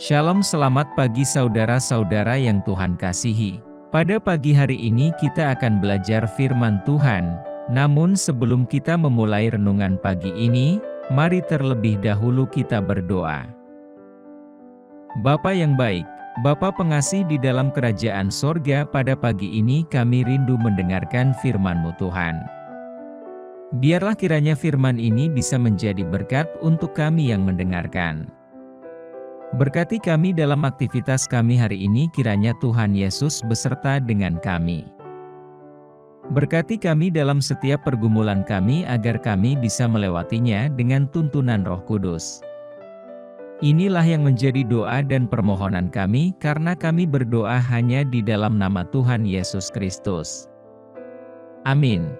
Shalom, selamat pagi saudara-saudara yang Tuhan kasihi. Pada pagi hari ini kita akan belajar firman Tuhan. Namun sebelum kita memulai renungan pagi ini, mari terlebih dahulu kita berdoa. Bapa yang baik, Bapa pengasih di dalam kerajaan sorga, pada pagi ini kami rindu mendengarkan firman-Mu Tuhan. Biarlah kiranya firman ini bisa menjadi berkat untuk kami yang mendengarkan. Berkati kami dalam aktivitas kami hari ini, kiranya Tuhan Yesus beserta dengan kami. Berkati kami dalam setiap pergumulan kami agar kami bisa melewatinya dengan tuntunan Roh Kudus. Inilah yang menjadi doa dan permohonan kami, karena kami berdoa hanya di dalam nama Tuhan Yesus Kristus. Amin.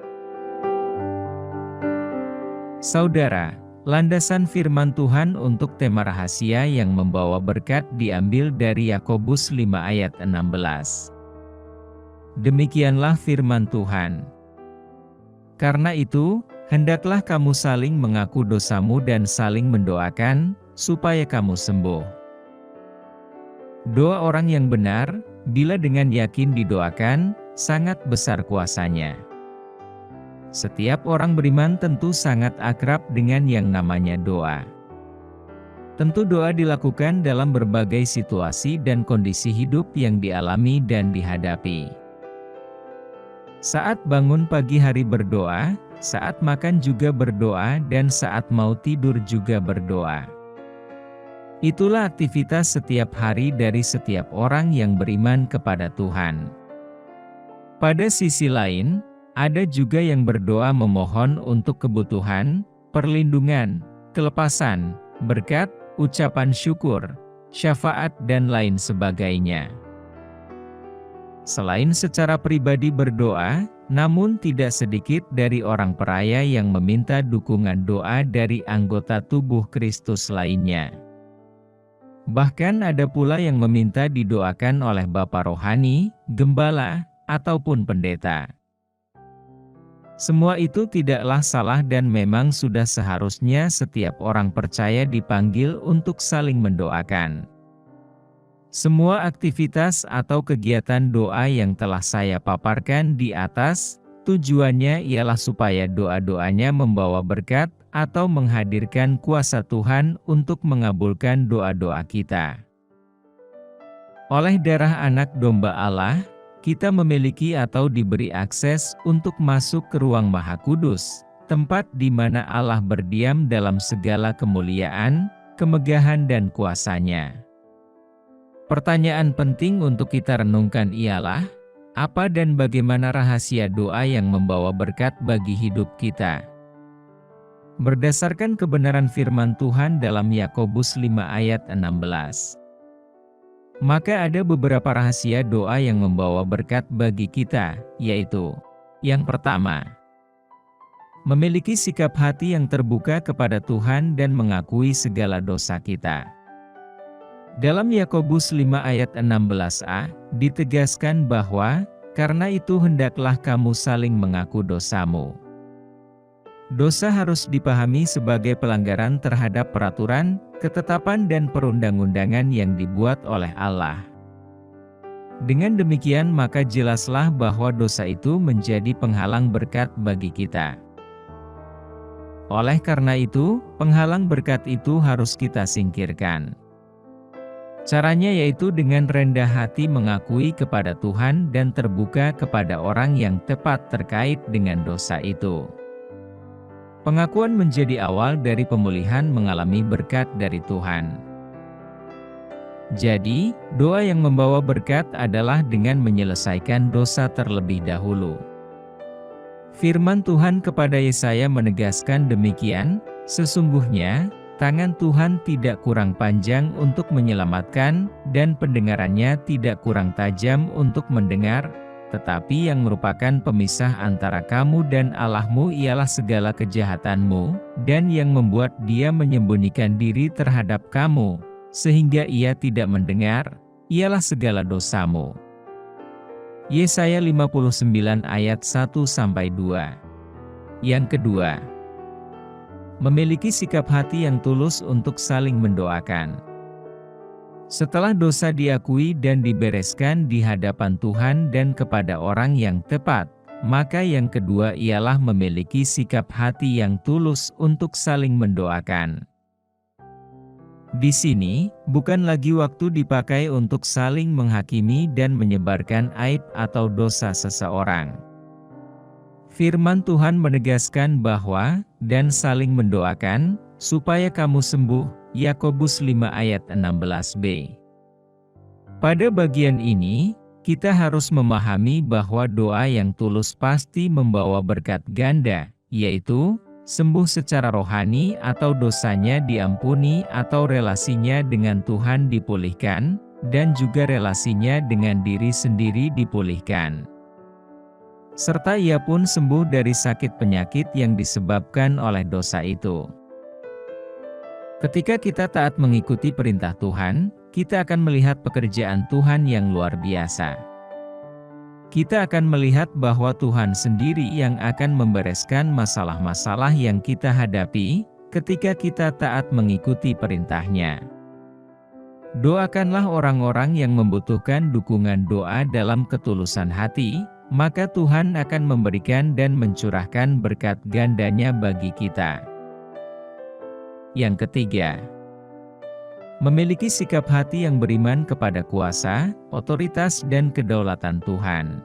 Saudara, landasan firman Tuhan untuk tema rahasia yang membawa berkat diambil dari Yakobus 5 ayat 16. Demikianlah firman Tuhan. Karena itu, hendaklah kamu saling mengaku dosamu dan saling mendoakan, supaya kamu sembuh. Doa orang yang benar, bila dengan yakin didoakan, sangat besar kuasanya. Setiap orang beriman tentu sangat akrab dengan yang namanya doa. Tentu doa dilakukan dalam berbagai situasi dan kondisi hidup yang dialami dan dihadapi. Saat bangun pagi hari berdoa, saat makan juga berdoa, dan saat mau tidur juga berdoa. Itulah aktivitas setiap hari dari setiap orang yang beriman kepada Tuhan. Pada sisi lain, ada juga yang berdoa memohon untuk kebutuhan, perlindungan, kelepasan, berkat, ucapan syukur, syafaat dan lain sebagainya. Selain secara pribadi berdoa, namun tidak sedikit dari orang percaya yang meminta dukungan doa dari anggota tubuh Kristus lainnya. Bahkan ada pula yang meminta didoakan oleh bapa rohani, gembala, ataupun pendeta. Semua itu tidaklah salah dan memang sudah seharusnya setiap orang percaya dipanggil untuk saling mendoakan. Semua aktivitas atau kegiatan doa yang telah saya paparkan di atas, tujuannya ialah supaya doa-doanya membawa berkat atau menghadirkan kuasa Tuhan untuk mengabulkan doa-doa kita. Oleh darah anak domba Allah, kita memiliki atau diberi akses untuk masuk ke ruang Maha Kudus, tempat di mana Allah berdiam dalam segala kemuliaan, kemegahan dan kuasanya. Pertanyaan penting untuk kita renungkan ialah, apa dan bagaimana rahasia doa yang membawa berkat bagi hidup kita? Berdasarkan kebenaran firman Tuhan dalam Yakobus 5 ayat 16. Maka ada beberapa rahasia doa yang membawa berkat bagi kita, yaitu: yang pertama, memiliki sikap hati yang terbuka kepada Tuhan dan mengakui segala dosa kita. Dalam Yakobus 5 ayat 16a, ditegaskan bahwa, karena itu hendaklah kamu saling mengaku dosamu. Dosa harus dipahami sebagai pelanggaran terhadap peraturan, ketetapan dan perundang-undangan yang dibuat oleh Allah. Dengan demikian maka jelaslah bahwa dosa itu menjadi penghalang berkat bagi kita. Oleh karena itu, penghalang berkat itu harus kita singkirkan. Caranya yaitu dengan rendah hati mengakui kepada Tuhan dan terbuka kepada orang yang tepat terkait dengan dosa itu. Pengakuan menjadi awal dari pemulihan mengalami berkat dari Tuhan. Jadi, doa yang membawa berkat adalah dengan menyelesaikan dosa terlebih dahulu. Firman Tuhan kepada Yesaya menegaskan demikian, sesungguhnya, tangan Tuhan tidak kurang panjang untuk menyelamatkan, dan pendengarannya tidak kurang tajam untuk mendengar, tetapi yang merupakan pemisah antara kamu dan Allahmu ialah segala kejahatanmu, dan yang membuat Dia menyembunyikan diri terhadap kamu, sehingga Ia tidak mendengar, ialah segala dosamu. Yesaya 59 ayat 1-2. Yang kedua, memiliki sikap hati yang tulus untuk saling mendoakan. Setelah dosa diakui dan dibereskan di hadapan Tuhan dan kepada orang yang tepat, maka yang kedua ialah memiliki sikap hati yang tulus untuk saling mendoakan. Di sini, bukan lagi waktu dipakai untuk saling menghakimi dan menyebarkan aib atau dosa seseorang. Firman Tuhan menegaskan bahwa, dan saling mendoakan, supaya kamu sembuh, Yakobus 5 ayat 16b. Pada bagian ini, kita harus memahami bahwa doa yang tulus pasti membawa berkat ganda, yaitu, sembuh secara rohani atau dosanya diampuni atau relasinya dengan Tuhan dipulihkan, dan juga relasinya dengan diri sendiri dipulihkan. Serta ia pun sembuh dari sakit penyakit yang disebabkan oleh dosa itu. Ketika kita taat mengikuti perintah Tuhan, kita akan melihat pekerjaan Tuhan yang luar biasa. Kita akan melihat bahwa Tuhan sendiri yang akan membereskan masalah-masalah yang kita hadapi, ketika kita taat mengikuti perintah-Nya. Doakanlah orang-orang yang membutuhkan dukungan doa dalam ketulusan hati, maka Tuhan akan memberikan dan mencurahkan berkat gandanya bagi kita. Yang ketiga, memiliki sikap hati yang beriman kepada kuasa, otoritas dan kedaulatan Tuhan.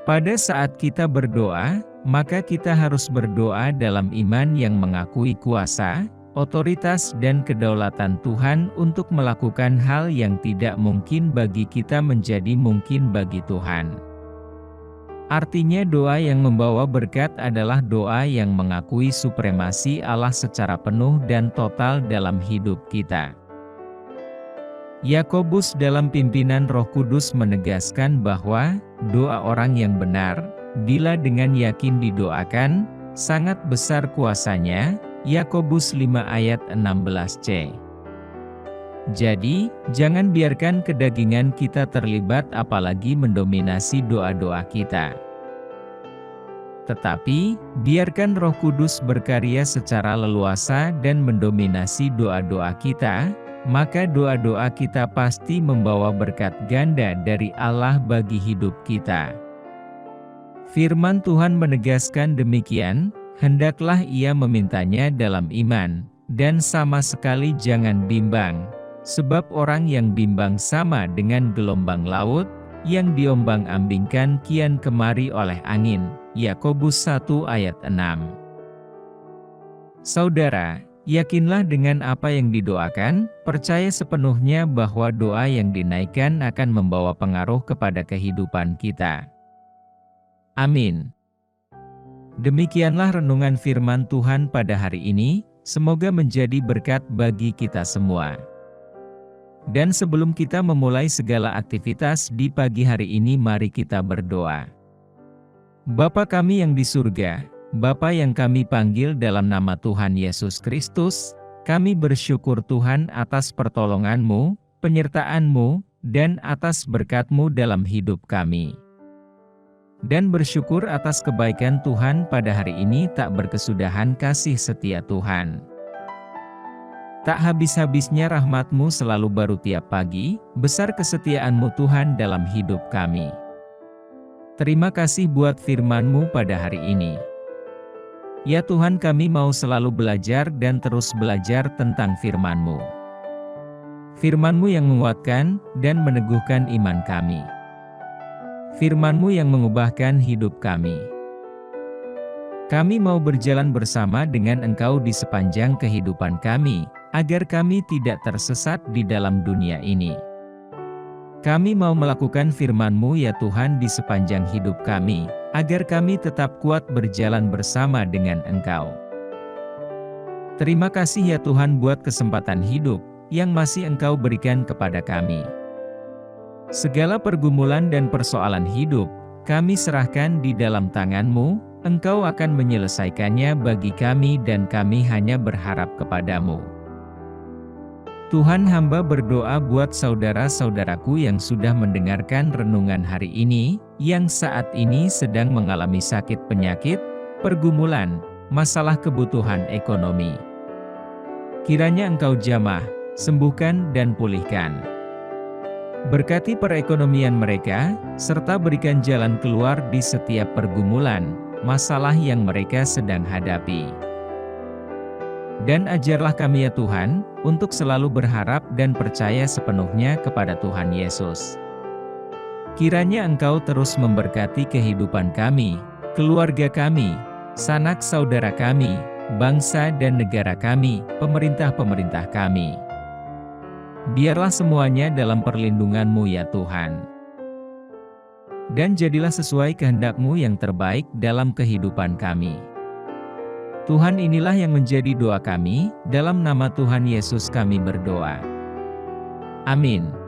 Pada saat kita berdoa, maka kita harus berdoa dalam iman yang mengakui kuasa, otoritas dan kedaulatan Tuhan untuk melakukan hal yang tidak mungkin bagi kita menjadi mungkin bagi Tuhan. Artinya doa yang membawa berkat adalah doa yang mengakui supremasi Allah secara penuh dan total dalam hidup kita. Yakobus dalam pimpinan Roh Kudus menegaskan bahwa, doa orang yang benar, bila dengan yakin didoakan, sangat besar kuasanya, Yakobus 5 ayat 16c. Jadi, jangan biarkan kedagingan kita terlibat apalagi mendominasi doa-doa kita. Tetapi, biarkan Roh Kudus berkarya secara leluasa dan mendominasi doa-doa kita, maka doa-doa kita pasti membawa berkat ganda dari Allah bagi hidup kita. Firman Tuhan menegaskan demikian, hendaklah ia memintanya dalam iman, dan sama sekali jangan bimbang. Sebab orang yang bimbang sama dengan gelombang laut, yang diombang-ambingkan kian kemari oleh angin. Yakobus 1 ayat 6. Saudara, yakinlah dengan apa yang didoakan, percaya sepenuhnya bahwa doa yang dinaikkan akan membawa pengaruh kepada kehidupan kita. Amin. Demikianlah renungan firman Tuhan pada hari ini, semoga menjadi berkat bagi kita semua. Dan sebelum kita memulai segala aktivitas di pagi hari ini, mari kita berdoa. Bapa kami yang di surga, Bapa yang kami panggil dalam nama Tuhan Yesus Kristus, kami bersyukur Tuhan atas pertolongan-Mu, penyertaan-Mu, dan atas berkat-Mu dalam hidup kami. Dan bersyukur atas kebaikan Tuhan pada hari ini tak berkesudahan kasih setia Tuhan. Tak habis-habisnya rahmat-Mu selalu baru tiap pagi, besar kesetiaan-Mu Tuhan dalam hidup kami. Terima kasih buat firman-Mu pada hari ini. Ya Tuhan, kami mau selalu belajar dan terus belajar tentang firman-Mu. Firman-Mu yang menguatkan dan meneguhkan iman kami. Firman-Mu yang mengubahkan hidup kami. Kami mau berjalan bersama dengan Engkau di sepanjang kehidupan kami, agar kami tidak tersesat di dalam dunia ini. Kami mau melakukan firman-Mu ya Tuhan di sepanjang hidup kami, agar kami tetap kuat berjalan bersama dengan Engkau. Terima kasih ya Tuhan buat kesempatan hidup yang masih Engkau berikan kepada kami. Segala pergumulan dan persoalan hidup, kami serahkan di dalam tangan-Mu, Engkau akan menyelesaikannya bagi kami dan kami hanya berharap kepadamu. Tuhan, hamba berdoa buat saudara-saudaraku yang sudah mendengarkan renungan hari ini, yang saat ini sedang mengalami sakit penyakit, pergumulan, masalah kebutuhan ekonomi. Kiranya Engkau jamah, sembuhkan dan pulihkan. Berkati perekonomian mereka, serta berikan jalan keluar di setiap pergumulan, masalah yang mereka sedang hadapi. Dan ajarlah kami ya Tuhan, untuk selalu berharap dan percaya sepenuhnya kepada Tuhan Yesus. Kiranya Engkau terus memberkati kehidupan kami, keluarga kami, sanak saudara kami, bangsa dan negara kami, pemerintah-pemerintah kami. Biarlah semuanya dalam perlindungan-Mu ya Tuhan. Dan jadilah sesuai kehendak-Mu yang terbaik dalam kehidupan kami. Tuhan, inilah yang menjadi doa kami, dalam nama Tuhan Yesus kami berdoa. Amin.